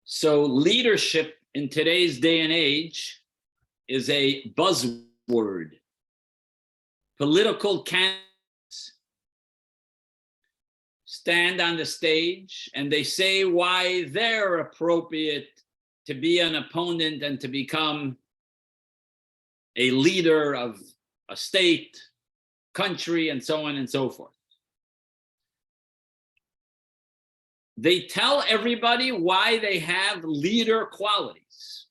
So leadership in today's day and age is a buzzword. Political candidates stand on the stage and they say why they're appropriate to be an opponent and to become a leader of a state, country, and so on and so forth. They tell everybody why they have leader qualities.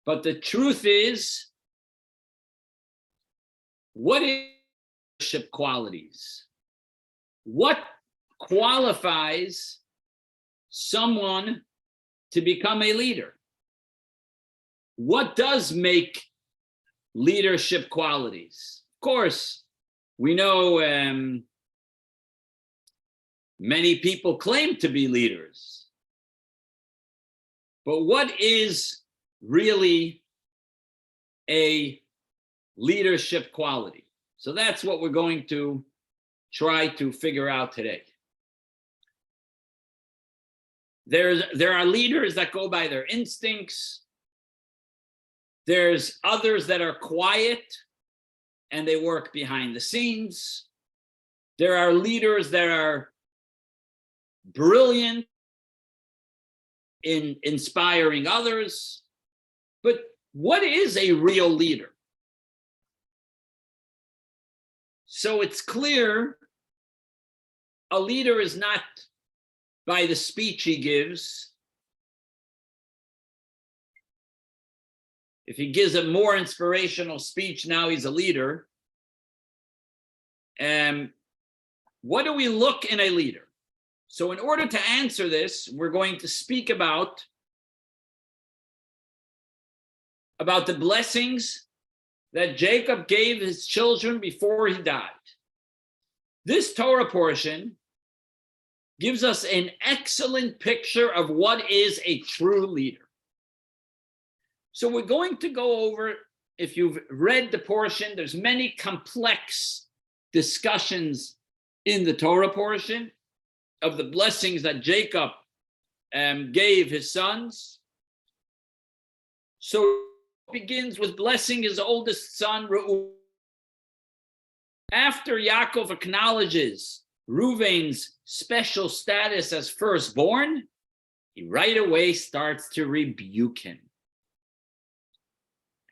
But the truth is, what is leadership qualities? What qualifies someone to become a leader? What does make leadership qualities? Of course, we know many people claim to be leaders. But what is really a leadership quality? So that's what we're going to try to figure out today. There are leaders that go by their instincts. There's others that are quiet and they work behind the scenes. There are leaders that are brilliant in inspiring others. But what is a real leader? So it's clear a leader is not by the speech he gives. If he gives a more inspirational speech, now he's a leader. What do we look in a leader? So in order to answer this, we're going to speak about the blessings that Jacob gave his children before he died. This Torah portion gives us an excellent picture of what is a true leader. So we're going to go over, if you've read the portion, there's many complex discussions in the Torah portion of the blessings that Jacob gave his sons. So it begins with blessing his oldest son, Reuben. After Yaakov acknowledges Reuven's special status as firstborn, he right away starts to rebuke him.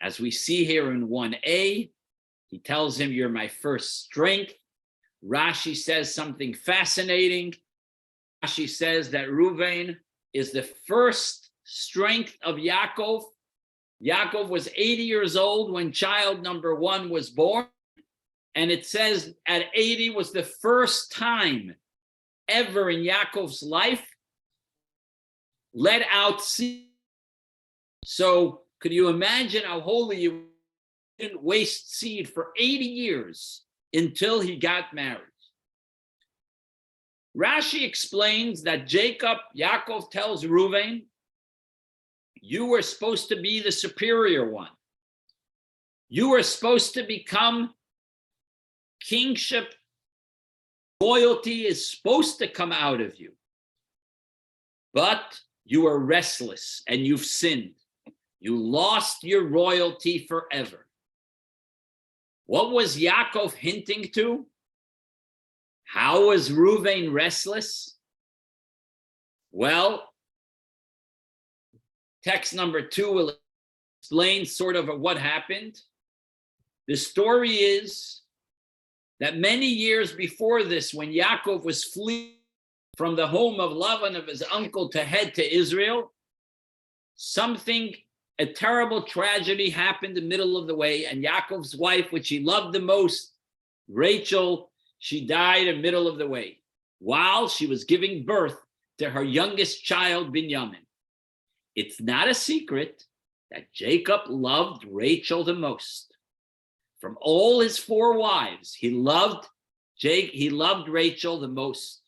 As we see here in 1a, he tells him, "You're my first strength." Rashi says something fascinating. Rashi says that Reuven is the first strength of Yaakov. Yaakov was 80 years old when child number 1 was born. And it says at 80 was the first time ever in Yaakov's life let out seed. So could you imagine how holy you didn't waste seed for 80 years until he got married? Rashi explains that Yaakov tells Reuven, you were supposed to be the superior one. You were supposed to become kingship. Royalty is supposed to come out of you. But you are restless and you've sinned. You lost your royalty forever. What was Yaakov hinting to? How was Reuven restless? Well, text number 2 will explain sort of what happened. The story is that many years before this, when Yaakov was fleeing from the home of Lavan, of his uncle, to head to Israel, a terrible tragedy happened in the middle of the way, and Yaakov's wife, which he loved the most, Rachel, she died in the middle of the way while she was giving birth to her youngest child, Binyamin. It's not a secret that Jacob loved Rachel the most. From all his 4 wives, he loved Rachel the most.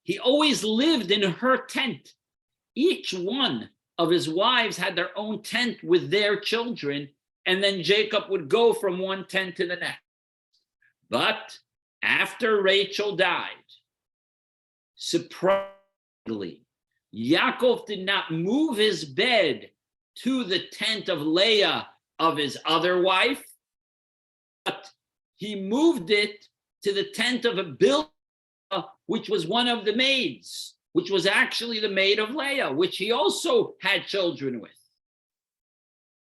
He always lived in her tent. Each one of his wives had their own tent with their children, and then Jacob would go from one tent to the next. But after Rachel died, Surprisingly, Yaakov did not move his bed to the tent of Leah of his other wife, but he moved it to the tent of Bilhah, which was one of the maids, which was actually the maid of Leah, which he also had children with.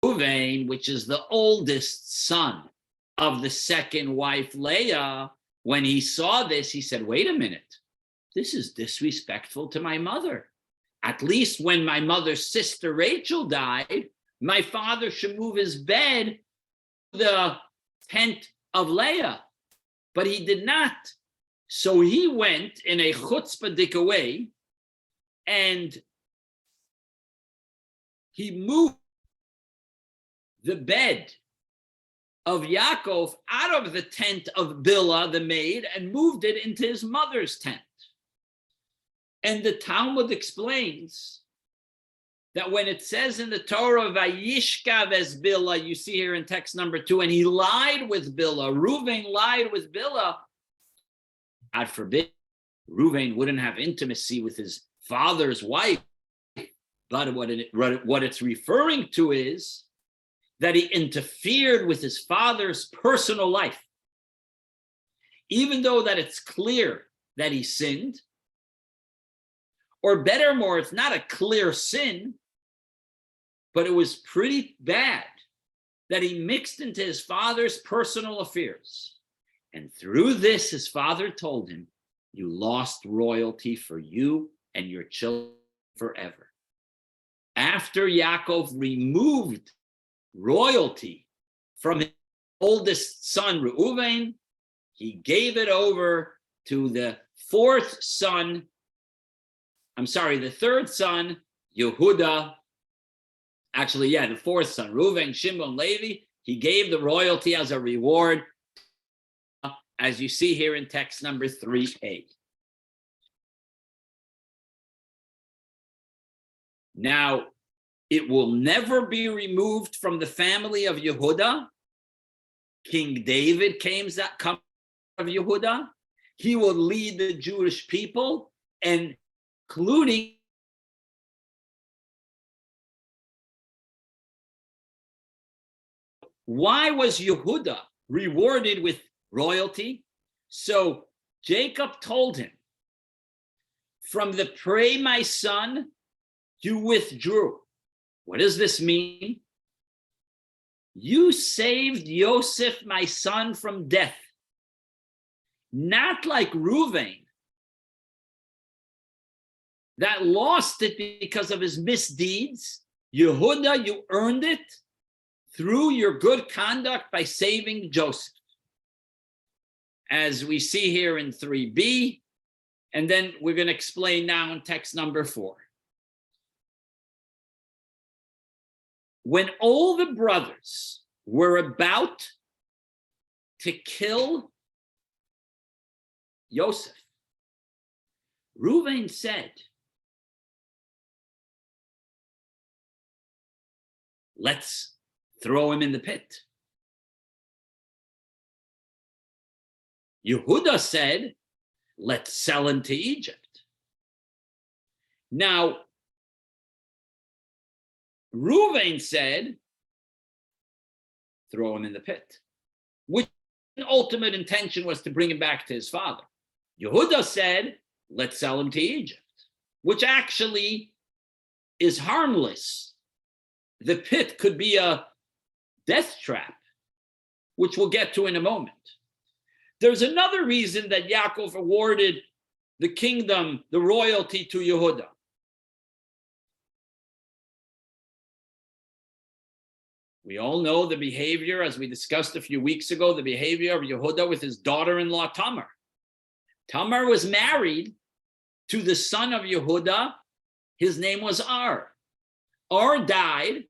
Reuven, which is the oldest son of the second wife, Leah, when he saw this, he said, wait a minute, this is disrespectful to my mother. At least when my mother's sister Rachel died, my father should move his bed to the tent of Leah, but he did not. So he went in a chutzpahdik way and he moved the bed of Yaakov out of the tent of Bilhah, the maid, and moved it into his mother's tent. And the Talmud explains that when it says in the Torah, Vayishkav es Bilhah, you see here in text number 2, and he lied with Bilhah, Reuven lied with Bilhah, God forbid, Reuven wouldn't have intimacy with his father's wife, but what it's referring to is that he interfered with his father's personal life. Even though that it's clear that he sinned, or better more, it's not a clear sin, but it was pretty bad that he mixed into his father's personal affairs. And through this, his father told him, you lost royalty for you and your children forever. After Yaakov removed royalty from his oldest son, Reuven, he gave it over to the third son, Yehuda. Actually, the fourth son, Reuven, Shimon, Levi. He gave the royalty as a reward, as you see here in text number 3a. Now, it will never be removed from the family of Yehuda. King David comes of Yehuda. He will lead the Jewish people, and including why was Yehuda rewarded with royalty? So Jacob told him, from the prey, my son, you withdrew. What does this mean? You saved Yosef, my son, from death. Not like Reuven, that lost it because of his misdeeds. Yehuda, you earned it through your good conduct by saving Joseph. As we see here in 3b, and then we're going to explain now in text number 4. When all the brothers were about to kill Yosef, Reuven said, let's throw him in the pit. Yehuda said, let's sell him to Egypt. Now, Reuven said, throw him in the pit, which ultimate intention was to bring him back to his father. Yehuda said, let's sell him to Egypt, which actually is harmless. The pit could be a death trap, which we'll get to in a moment. There's another reason that Yaakov awarded the kingdom, the royalty, to Yehuda. We all know the behavior, as we discussed a few weeks ago, the behavior of Yehuda with his daughter-in-law Tamar. Tamar was married to the son of Yehuda. His name was Ar. Ar died.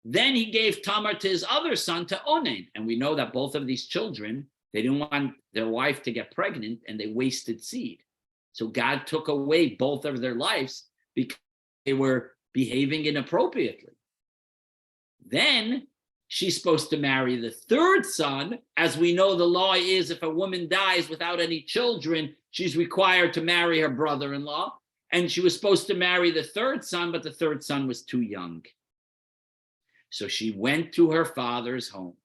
Then he gave Tamar to his other son, to Onan. And we know that both of these children, they didn't want their wife to get pregnant, and they wasted seed. So God took away both of their lives because they were behaving inappropriately. Then she's supposed to marry the third son. As we know, the law is if a woman dies without any children, she's required to marry her brother-in-law. And she was supposed to marry the third son, but the third son was too young. So she went to her father's home.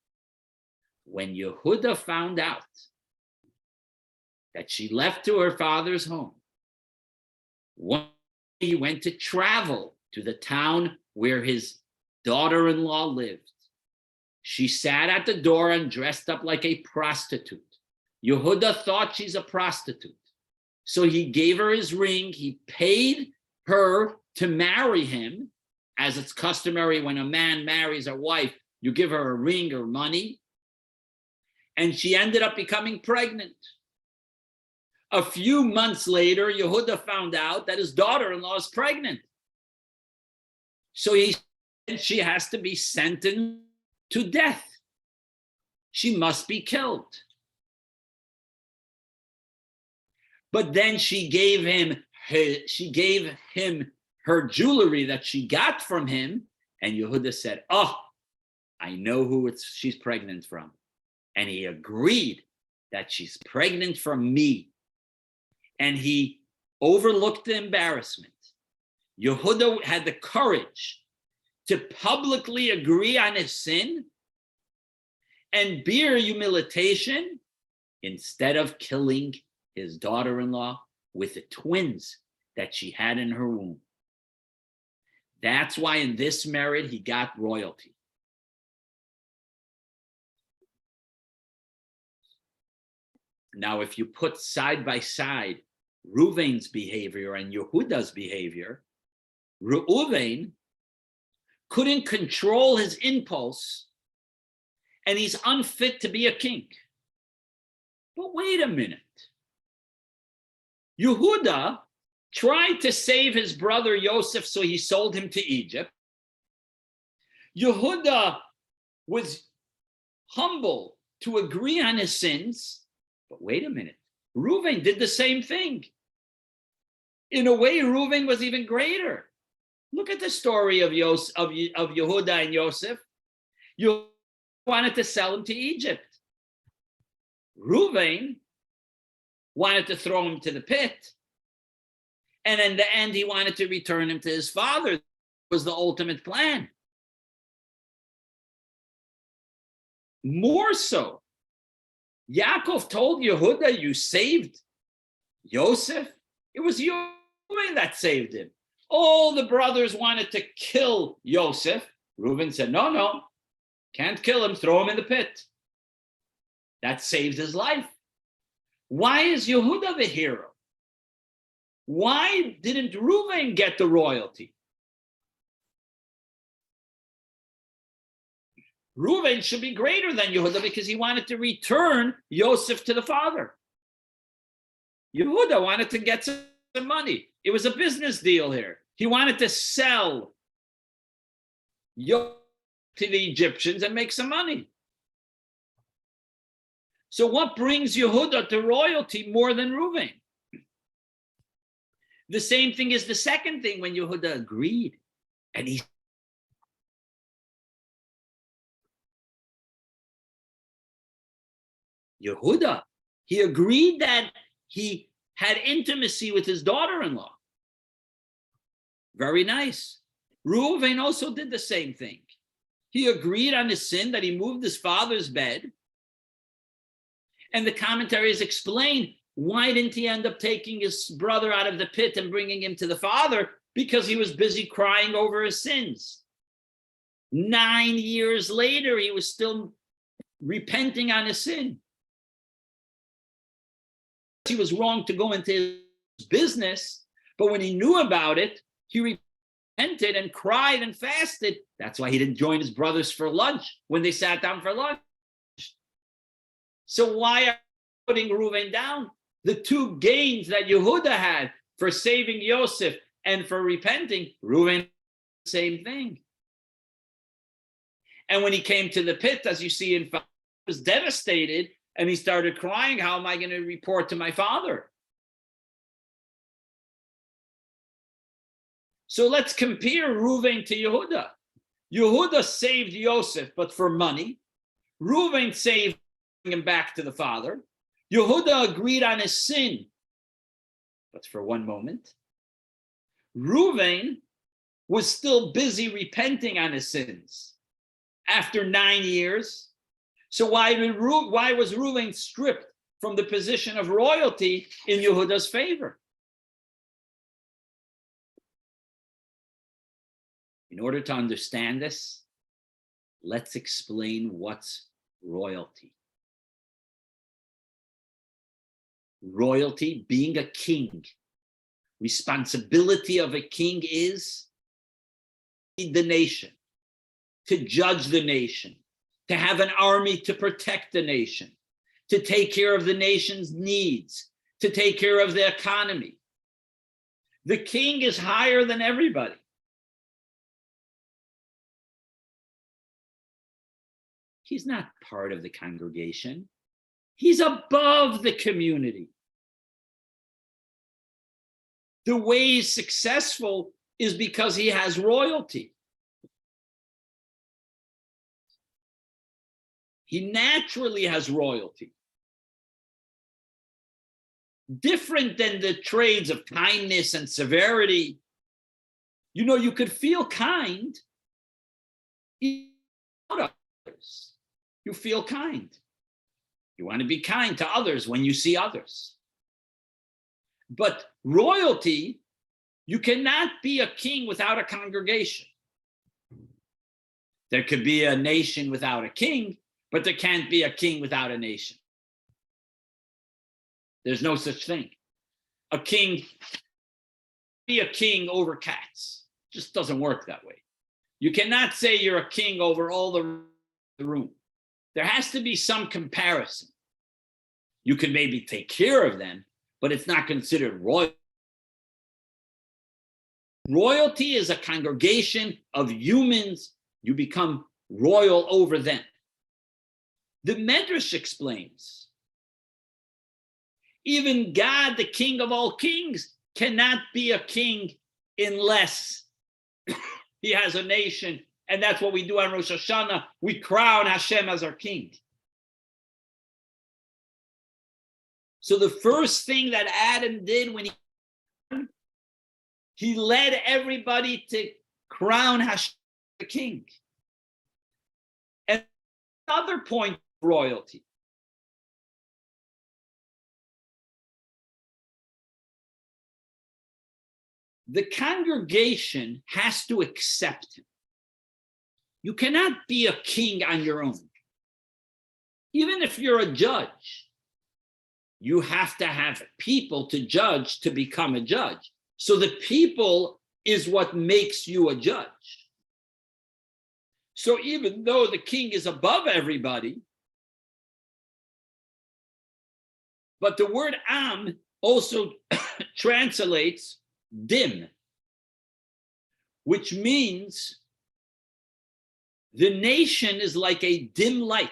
When Yehuda found out that she left to her father's home, one day he went to travel to the town where his daughter-in-law lived. She sat at the door and dressed up like a prostitute. Yehuda thought she's a prostitute. So he gave her his ring. He paid her to marry him, as it's customary when a man marries a wife, you give her a ring or money. And she ended up becoming pregnant. A few months later, Yehuda found out that his daughter-in-law is pregnant. So he said she has to be sentenced to death. She must be killed. But then she gave him her jewelry that she got from him, and Yehuda said, "Oh, I know who she's pregnant from." And he agreed that she's pregnant from me. And he overlooked the embarrassment. Yehuda had the courage to publicly agree on his sin and bear humiliation instead of killing his daughter-in-law with the twins that she had in her womb. That's why in this merit he got royalty. Now, if you put side by side Reuven's behavior and Yehuda's behavior, Reuven couldn't control his impulse and he's unfit to be a king. But wait a minute. Yehuda tried to save his brother Yosef, so he sold him to Egypt. Yehuda was humble to agree on his sins. But wait a minute. Reuven did the same thing. In a way, Reuven was even greater. Look at the story of Yehuda and Yosef. You wanted to sell him to Egypt. Reuven wanted to throw him to the pit. And in the end, he wanted to return him to his father. That was the ultimate plan. More so, Yaakov told Yehuda, "You saved Yosef." It was Reuven that saved him. All the brothers wanted to kill Yosef. Reuven said, no, can't kill him, throw him in the pit. That saved his life. Why is Yehuda the hero? Why didn't Reuven get the royalty? Reuven should be greater than Yehuda because he wanted to return Yosef to the father. Yehuda wanted to get some money. It was a business deal here. He wanted to sell Yosef to the Egyptians and make some money. So what brings Yehuda to royalty more than Reuven? The same thing is the second thing when Yehuda agreed. And Yehuda, he agreed that he had intimacy with his daughter-in-law. Very nice. Reuven also did the same thing. He agreed on his sin that he moved his father's bed. And the commentaries explain, why didn't he end up taking his brother out of the pit and bringing him to the father? Because he was busy crying over his sins. 9 years later, he was still repenting on his sin. He was wrong to go into his business, but when he knew about it, he repented and cried and fasted. That's why he didn't join his brothers for lunch when they sat down for lunch. So why are you putting Reuven down? The two gains that Yehuda had for saving Yosef and for repenting, Reuven, same thing. And when he came to the pit, as you see in 5, he was devastated and he started crying, how am I going to report to my father? So let's compare Reuven to Yehuda. Yehuda saved Yosef, but for money. Reuven saved him back to the father. Yehuda agreed on his sin, but for one moment. Reuven was still busy repenting on his sins after 9 years. So why was Reuven stripped from the position of royalty in Yehuda's favor? In order to understand this, let's explain what's royalty. Royalty, being a king. Responsibility of a king is to lead the nation, to judge the nation, to have an army to protect the nation, to take care of the nation's needs, to take care of the economy. The king is higher than everybody. He's not part of the congregation. He's above the community. The way he's successful is because he has royalty. He naturally has royalty. Different than the trades of kindness and severity. You know, you could feel kind about others. You feel kind. You want to be kind to others when you see others. But royalty, you cannot be a king without a congregation. There could be a nation without a king, but there can't be a king without a nation. There's no such thing. A king, be a king over cats. Just doesn't work that way. You cannot say you're a king over all the room. There has to be some comparison. You can maybe take care of them, but it's not considered royal. Royalty is a congregation of humans. You become royal over them. The Medrash explains, even God, the King of all kings, cannot be a king unless he has a nation. And that's what we do on Rosh Hashanah. We crown Hashem as our king. So the first thing that Adam did when he led everybody to crown Hashem the king. And another point of royalty. The congregation has to accept him. You cannot be a king on your own. Even if you're a judge, you have to have people to judge to become a judge. So the people is what makes you a judge. So even though the king is above everybody, but the word am also translates dim, which means the nation is like a dim light.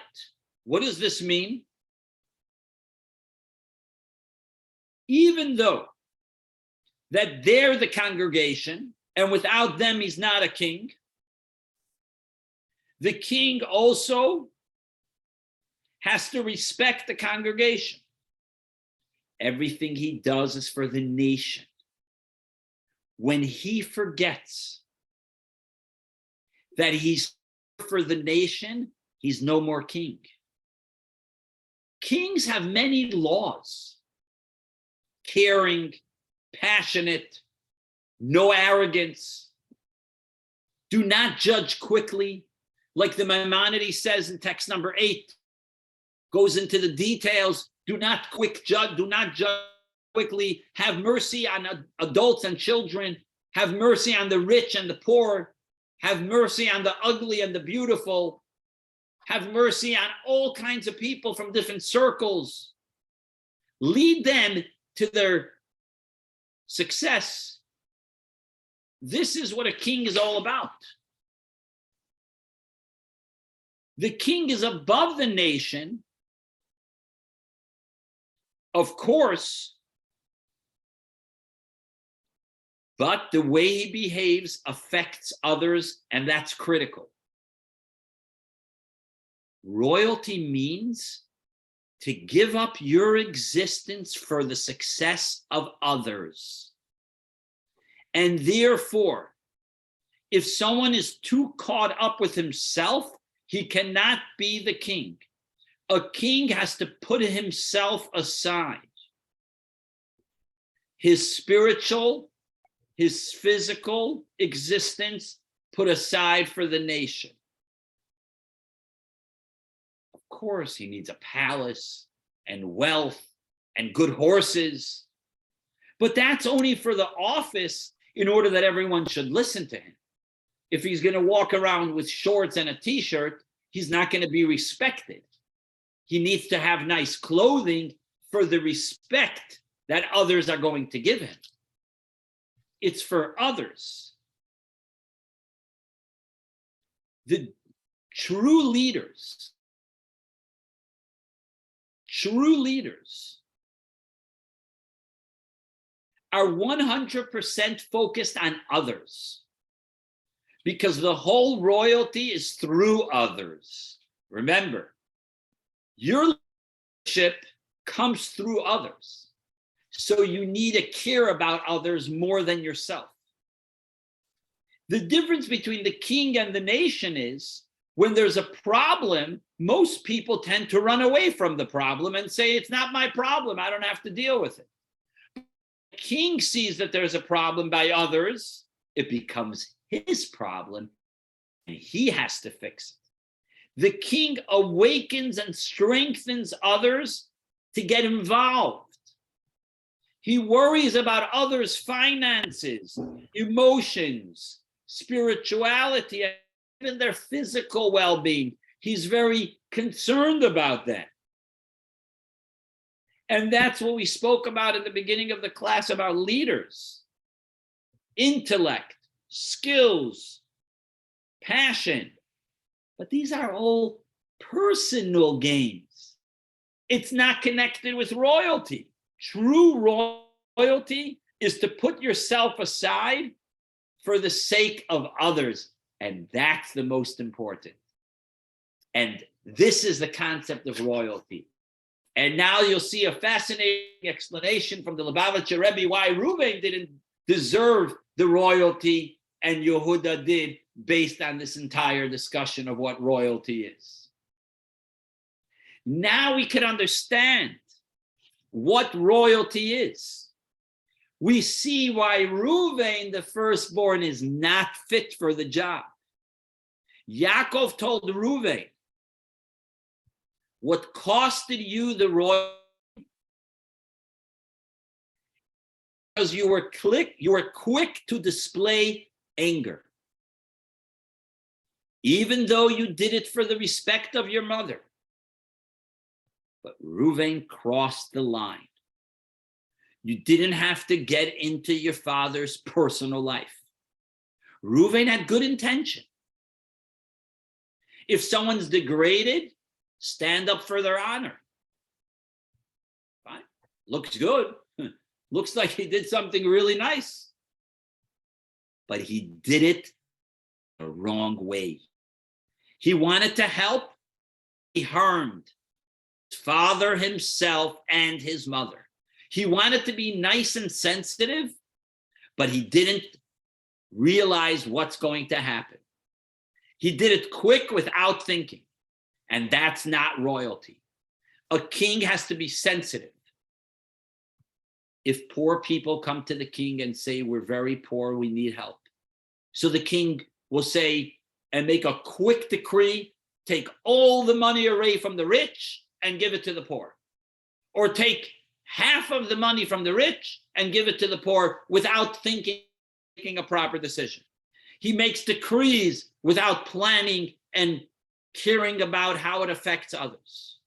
What does this mean? Even though that they're the congregation, and without them he's not a king, the king also has to respect the congregation. Everything he does is for the nation. When he forgets that he's for the nation, he's no more king. Kings have many laws. Caring, passionate, no arrogance. Do not judge quickly. Like the Maimonides says in text number 8, goes into the details. Do not judge quickly. Have mercy on adults and children. Have mercy on the rich and the poor. Have mercy on the ugly and the beautiful. Have mercy on all kinds of people from different circles. Lead them to their success. This is what a king is all about. The king is above the nation. Of course, But the way he behaves affects others, and that's critical. Royalty means to give up your existence for the success of others. And therefore, if someone is too caught up with himself, he cannot be the king. A king has to put himself aside. His spiritual, his physical existence put aside for the nation. Of course, he needs a palace and wealth and good horses, but that's only for the office in order that everyone should listen to him. If he's going to walk around with shorts and a t-shirt, he's not going to be respected. He needs to have nice clothing for the respect that others are going to give him. It's for others. The true leaders are 100% focused on others, because the whole royalty is through others. Remember, your leadership comes through others. So you need to care about others more than yourself. The difference between the king and the nation is when there's a problem, most people tend to run away from the problem and say, it's not my problem, I don't have to deal with it. The king sees that there's a problem by others, it becomes his problem, and he has to fix it. The king awakens and strengthens others to get involved. He worries about others' finances, emotions, spirituality, and even their physical well-being. He's very concerned about that. And that's what we spoke about at the beginning of the class about leaders. Intellect, skills, passion. But these are all personal gains. It's not connected with royalty. True royalty is to put yourself aside for the sake of others. And that's the most important. And this is the concept of royalty. And now you'll see a fascinating explanation from the Lubavitcher Rebbe why Reuven didn't deserve the royalty and Yehuda did, based on this entire discussion of what royalty is. Now we can understand what royalty is. We see why Reuven, the firstborn, is not fit for the job. Yaakov told Reuven, what costed you the royalty because you were quick to display anger. Even though you did it for the respect of your mother. But Reuven crossed the line. You didn't have to get into your father's personal life. Reuven had good intention. If someone's degraded, stand up for their honor. Fine. Looks good. Looks like he did something really nice. But he did it the wrong way. He wanted to help. He harmed his father himself and his mother. He wanted to be nice and sensitive, but he didn't realize what's going to happen. He did it quick without thinking. And that's not royalty. A king has to be sensitive. If poor people come to the king and say, we're very poor, we need help. So the king will say and make a quick decree, take all the money away from the rich and give it to the poor. Or take half of the money from the rich and give it to the poor without thinking, making a proper decision. He makes decrees without planning and caring about how it affects others.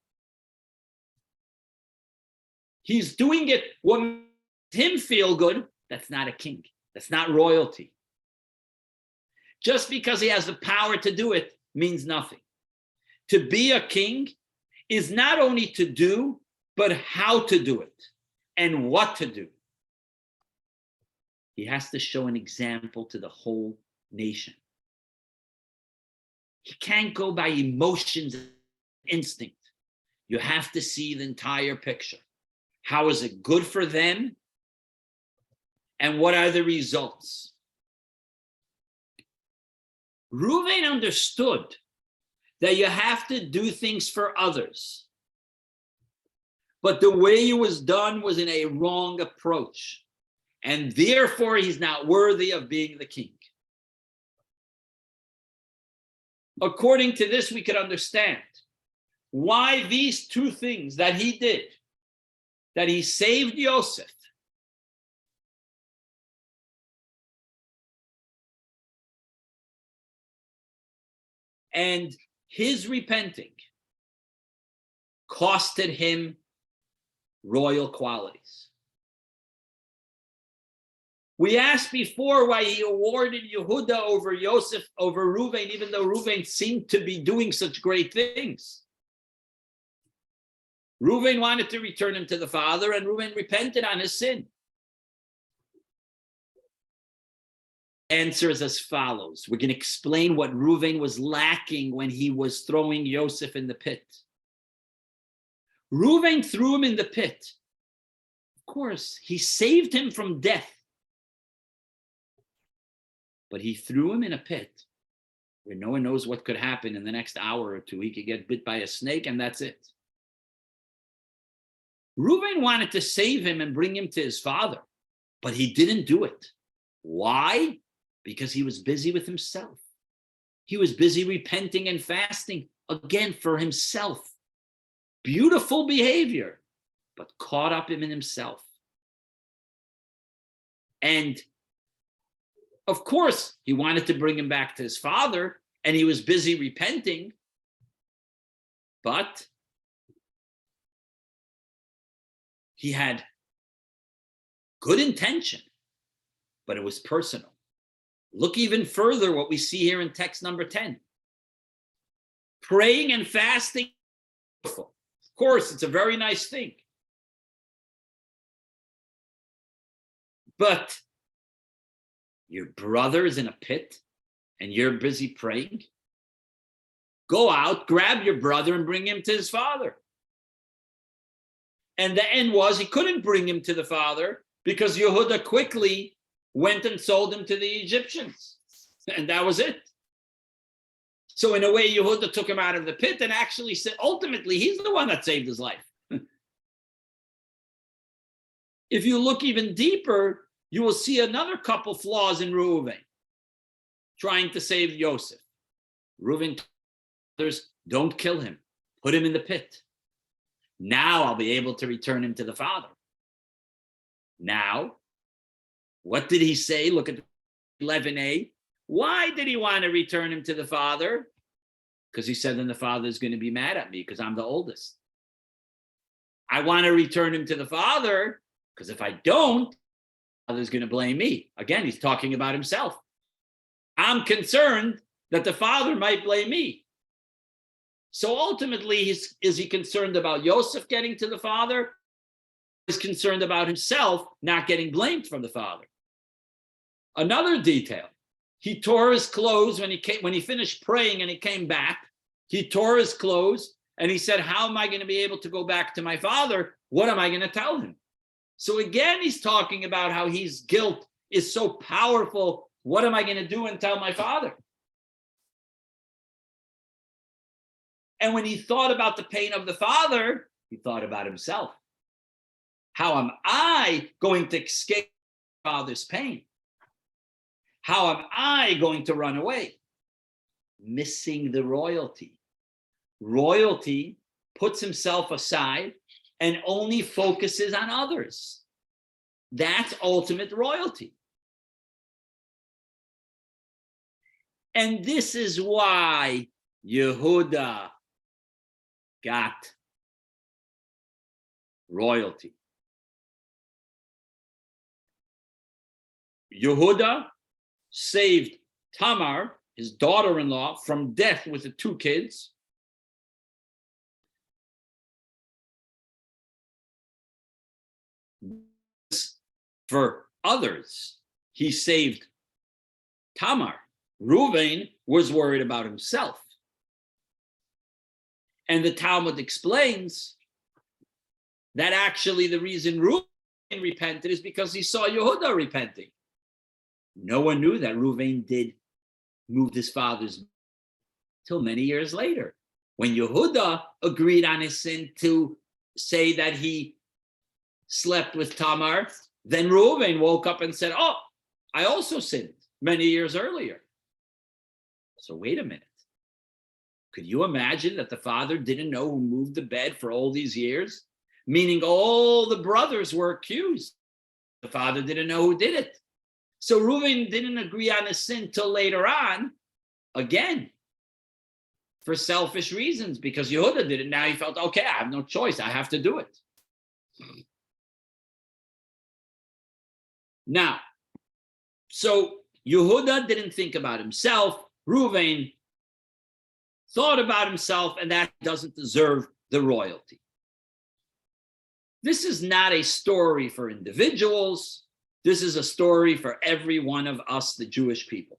He's doing it what makes him feel good. That's not a king. That's not royalty. Just because he has the power to do it means nothing. To be a king is not only to do, but how to do it and what to do. He has to show an example to the whole nation. He can't go by emotions and instinct. You have to see the entire picture. How is it good for them? And what are the results? Reuven understood that you have to do things for others. But the way it was done was in a wrong approach. And therefore, he's not worthy of being the king. According to this, we could understand why these two things that he did, that he saved Yosef, and his repenting costed him royal qualities. We asked before why he awarded Yehuda over Yosef, over Reuven, even though Reuven seemed to be doing such great things. Reuven wanted to return him to the father, and Reuven repented on his sin. Answer is as follows. We're going to explain what Reuven was lacking when he was throwing Yosef in the pit. Reuven threw him in the pit. Of course, he saved him from death. But he threw him in a pit where no one knows what could happen in the next hour or two. He could get bit by a snake, and that's it. Reuven wanted to save him and bring him to his father, but he didn't do it. Why? Because he was busy with himself. He was busy repenting and fasting, again, for himself. Beautiful behavior, but caught up in himself. And of course, he wanted to bring him back to his father, and he was busy repenting, but he had good intention, but it was personal. Look even further what we see here in text number 10. Praying and fasting, of course, it's a very nice thing. But your brother is in a pit and you're busy praying? Go out, grab your brother and bring him to his father. And the end was he couldn't bring him to the father because Yehuda quickly went and sold him to the Egyptians. And that was it. So in a way, Yehuda took him out of the pit and actually said, ultimately, he's the one that saved his life. If you look even deeper, you will see another couple flaws in Reuven trying to save Yosef. Reuven told others, don't kill him. Put him in the pit. Now I'll be able to return him to the father. Now, what did he say? Look at 11a. Why did he want to return him to the father? Because he said, then the father is going to be mad at me because I'm the oldest. I want to return him to the father because if I don't, the father is going to blame me. Again, he's talking about himself. I'm concerned that the father might blame me. So ultimately, is he concerned about Yosef getting to the father? He's concerned about himself not getting blamed from the father. Another detail, he tore his clothes when he finished praying and he came back. He tore his clothes and he said, how am I going to be able to go back to my father? What am I going to tell him? So again, he's talking about how his guilt is so powerful. What am I going to do and tell my father? And when he thought about the pain of the father, he thought about himself. How am I going to escape father's pain? How am I going to run away? Missing the royalty. Royalty puts himself aside and only focuses on others. That's ultimate royalty. And this is why Yehuda got royalty. Yehuda saved Tamar, his daughter-in-law, from death with the two kids. For others, he saved Tamar. Reuven was worried about himself. And the Talmud explains that actually the reason Reuven repented is because he saw Yehuda repenting. No one knew that Reuven did move his father's till many years later, when Yehuda agreed on his sin to say that he slept with Tamar. Then Reuven woke up and said, "Oh, I also sinned many years earlier." So wait a minute. Could you imagine that the father didn't know who moved the bed for all these years? Meaning all the brothers were accused. The father didn't know who did it. So Reuven didn't agree on his sin till later on, again, for selfish reasons, because Yehuda did it. Now he felt, okay, I have no choice. I have to do it. Now, so Yehuda didn't think about himself. Reuven thought about himself, and that doesn't deserve the royalty. This is not a story for individuals. This is a story for every one of us, the Jewish people.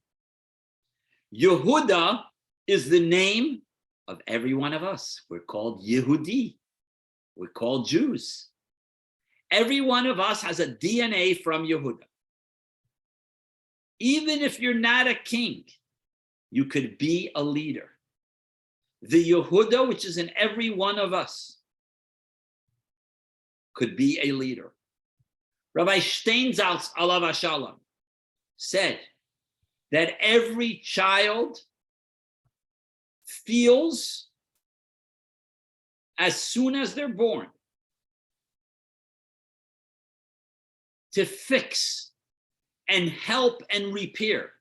Yehuda is the name of every one of us. We're called Yehudi. We're called Jews. Every one of us has a DNA from Yehuda. Even if you're not a king, you could be a leader. The Yehuda, which is in every one of us, could be a leader. Rabbi Steinsaltz, alav hashalom, said that every child feels, as soon as they're born, to fix and help and repair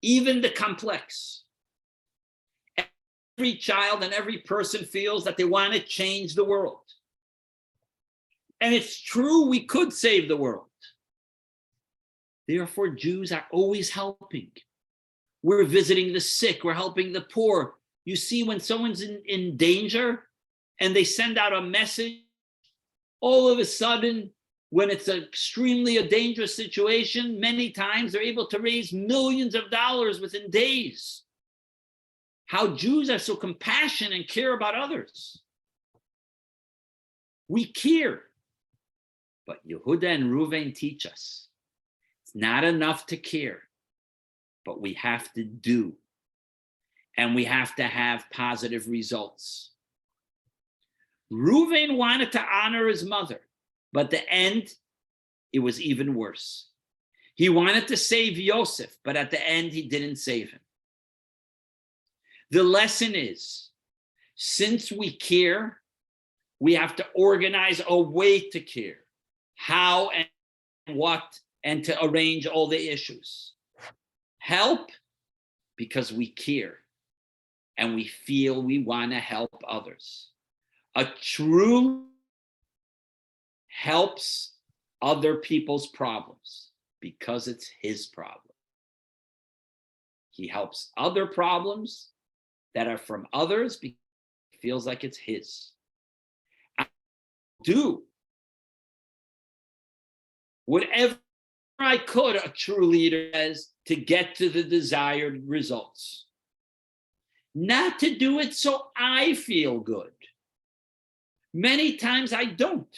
even the complex. Every child and every person feels that they want to change the world. And it's true, we could save the world. Therefore, Jews are always helping. We're visiting the sick, we're helping the poor. You see, when someone's in danger and they send out a message, all of a sudden, when it's extremely a dangerous situation, many times they're able to raise millions of dollars within days. How Jews are so compassionate and care about others. We care. But Yehuda and Reuven teach us it's not enough to care, but we have to do. And we have to have positive results. Reuven wanted to honor his mother, but at the end, it was even worse. He wanted to save Yosef, but at the end, he didn't save him. The lesson is, since we care, we have to organize a way to care. How and what, and to arrange all the issues. Help because we care and we feel we want to help others. A true helps other people's problems because it's his problem. He helps other problems that are from others because he feels like it's his. I do whatever I could, a true leader says, to get to the desired results. Not to do it so I feel good. Many times I don't.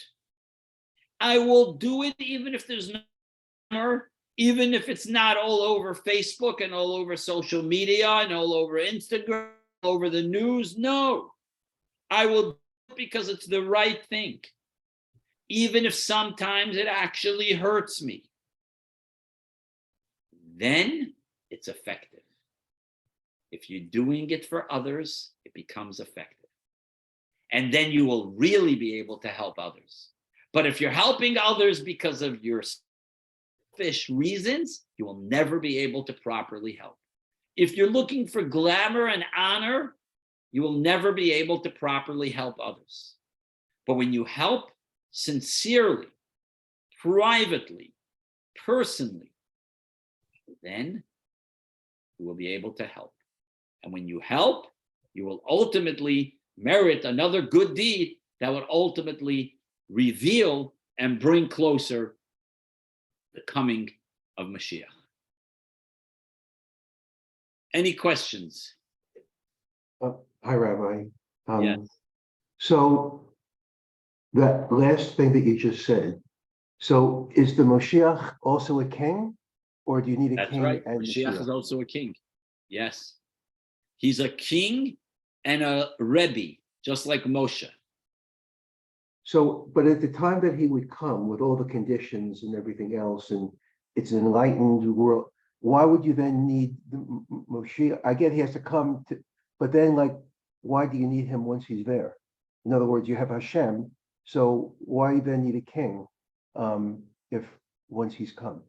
I will do it even if there's no, even if it's not all over Facebook and all over social media and all over Instagram, all over the news. No, I will do it because it's the right thing. Even if sometimes it actually hurts me, then it's effective. If you're doing it for others, it becomes effective. And then you will really be able to help others. But if you're helping others because of your selfish reasons, you will never be able to properly help. If you're looking for glamour and honor, you will never be able to properly help others. But when you help sincerely, privately, personally, then you will be able to help. And when you help, you will ultimately merit another good deed that will ultimately reveal and bring closer the coming of Mashiach. Any questions? Hi, Rabbi. Yes. So that last thing that you just said, so is the Moshiach also a king, or do you need a That's king right. and Mashiach Mashiach? is also a king. Yes. He's a king and a Rebbe, just like Moshe. So, but at the time that he would come with all the conditions and everything else, and it's an enlightened world, why would you then need the Moshiach? I get he has to come to, but then like, why do you need him once he's there? In other words, you have Hashem, so why then need a king if once he's come?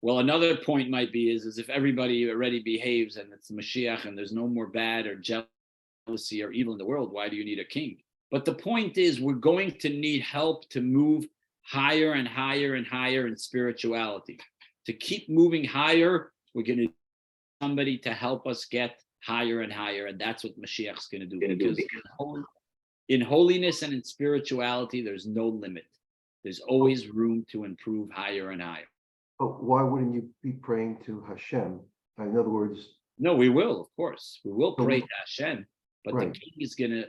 Well, another point might be is if everybody already behaves and it's Mashiach and there's no more bad or jealousy or evil in the world, why do you need a king? But the point is we're going to need help to move higher and higher and higher in spirituality. To keep moving higher, we're going to need somebody to help us get higher and higher. And that's what Mashiach's going to do. Because in holiness and in spirituality, there's no limit. There's always room to improve higher and higher. But why wouldn't you be praying to Hashem? In other words, no, we will, of course, we will pray to Hashem, but right. The king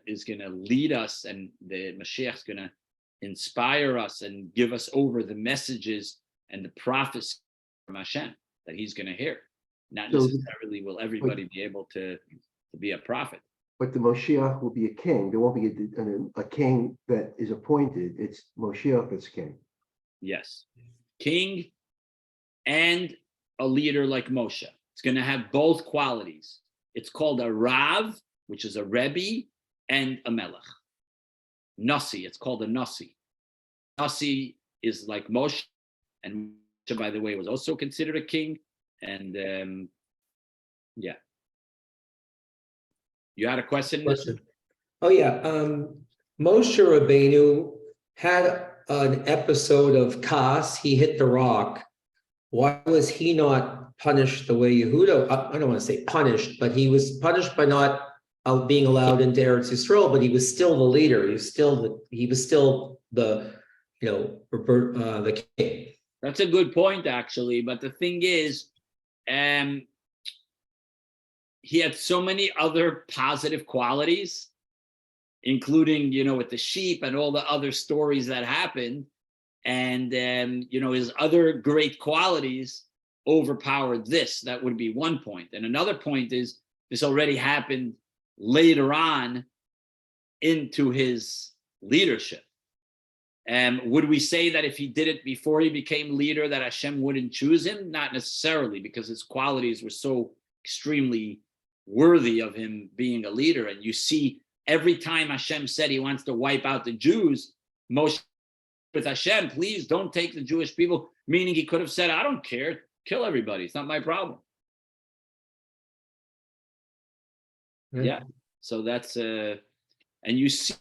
is gonna lead us, and the Mashiach is gonna inspire us and give us over the messages and the prophecy from Hashem that He's gonna hear. Not necessarily will everybody be able to be a prophet. But the Moshiach will be a king. There won't be a king that is appointed. It's Moshiach that's king. Yes, king and a leader like Moshe. It's going to have both qualities. It's called a Rav, which is a Rebbe, and a Melech. Nasi, it's called a Nasi. Nasi is like Moshe, and Moshe, by the way, was also considered a king. And yeah. You had a question? Oh, yeah. Moshe Rabbeinu had an episode of Kas. He hit the rock. Why was he not punished the way Yehuda? I don't want to say punished, but he was punished by not being allowed into Eretz Yisrael. But he was still the leader. He was still the the king. That's a good point, actually. But the thing is, he had so many other positive qualities, including, with the sheep and all the other stories that happened. And, his other great qualities overpowered this. That would be one point. And another point is this already happened later on into his leadership. Would we say that if he did it before he became leader, that Hashem wouldn't choose him? Not necessarily, because his qualities were so extremely worthy of him being a leader. And you see, every time Hashem said he wants to wipe out the Jews, Moshe with Hashem, please don't take the Jewish people, meaning he could have said, I don't care, kill everybody, it's not my problem. Yeah, so that's and you see,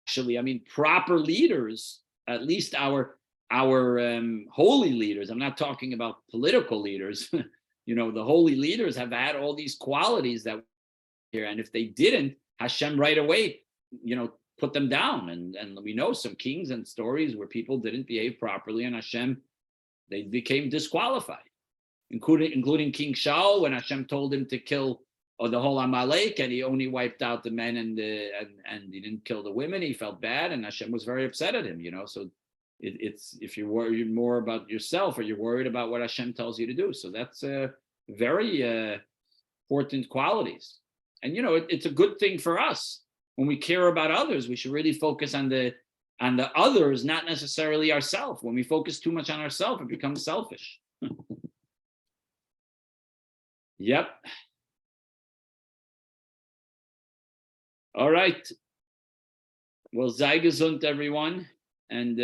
actually, proper leaders, at least our holy leaders, I'm not talking about political leaders, the holy leaders have had all these qualities that here, and if they didn't, Hashem right away, put them down. And we know some kings and stories where people didn't behave properly, and Hashem, they became disqualified, including King Shaul, when Hashem told him to kill the whole Amalek, and he only wiped out the men and he didn't kill the women. He felt bad, and Hashem was very upset at him. So it's if you're worried more about yourself, or you're worried about what Hashem tells you to do. So that's very important qualities. And it's a good thing for us. When we care about others, we should really focus on the others, not necessarily ourselves. When we focus too much on ourselves, it becomes selfish. Yep. All right. Well, sei gesund, everyone, and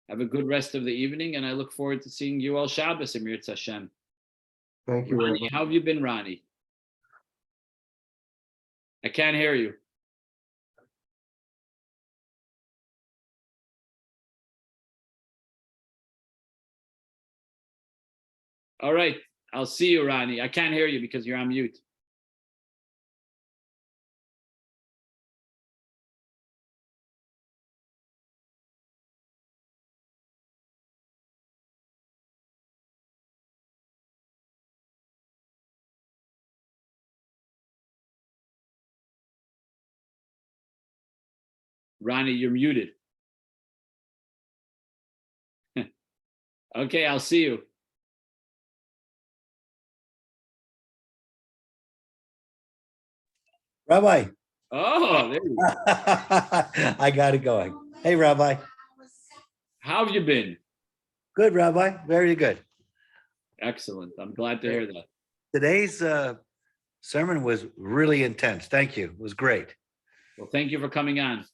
have a good rest of the evening. And I look forward to seeing you all Shabbos, Emir Hashem. Thank you, Ronnie, how have you been, Ronnie? I can't hear you. All right. I'll see you, Ronnie. I can't hear you because you're on mute. Ronnie, you're muted. Okay, I'll see you. Rabbi. Oh, there you go. I got it going. Hey, Rabbi. How have you been? Good, Rabbi. Very good. Excellent. I'm glad to hear that. Today's sermon was really intense. Thank you. It was great. Well, thank you for coming on.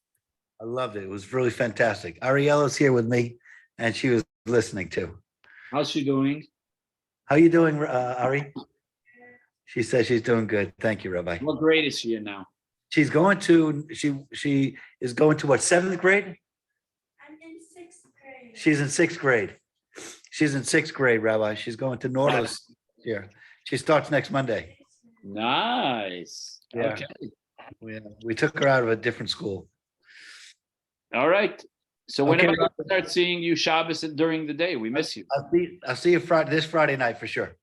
I loved it. It was really fantastic. Ariella's here with me, and she was listening too. How's she doing? How you doing, Ari? She says she's doing good. Thank you, Rabbi. What grade is she in now? She's going to, she is going to what, 7th grade? I'm in 6th grade. She's in 6th grade. She's in 6th grade, Rabbi. She's going to Nordos here. She starts next Monday. Nice. Yeah. Okay. We took her out of a different school. All right. So when Okay, am I going to start seeing you Shabbos during the day? We miss you. I'll see you this Friday night for sure.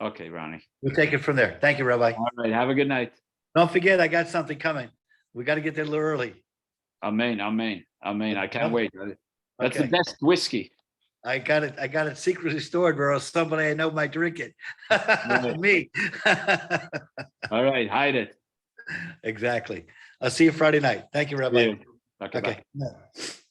Okay, Ronnie. We'll take it from there. Thank you, Rabbi. All right. Have a good night. Don't forget, I got something coming. We got to get there a little early. Amen. Amen. Amen. I can't wait. That's the Okay. best whiskey. I got it secretly stored where else somebody I know might drink it. Me. All right. Hide it. Exactly. I'll see you Friday night. Thank you, Rabbi. Okay. Bye. Okay.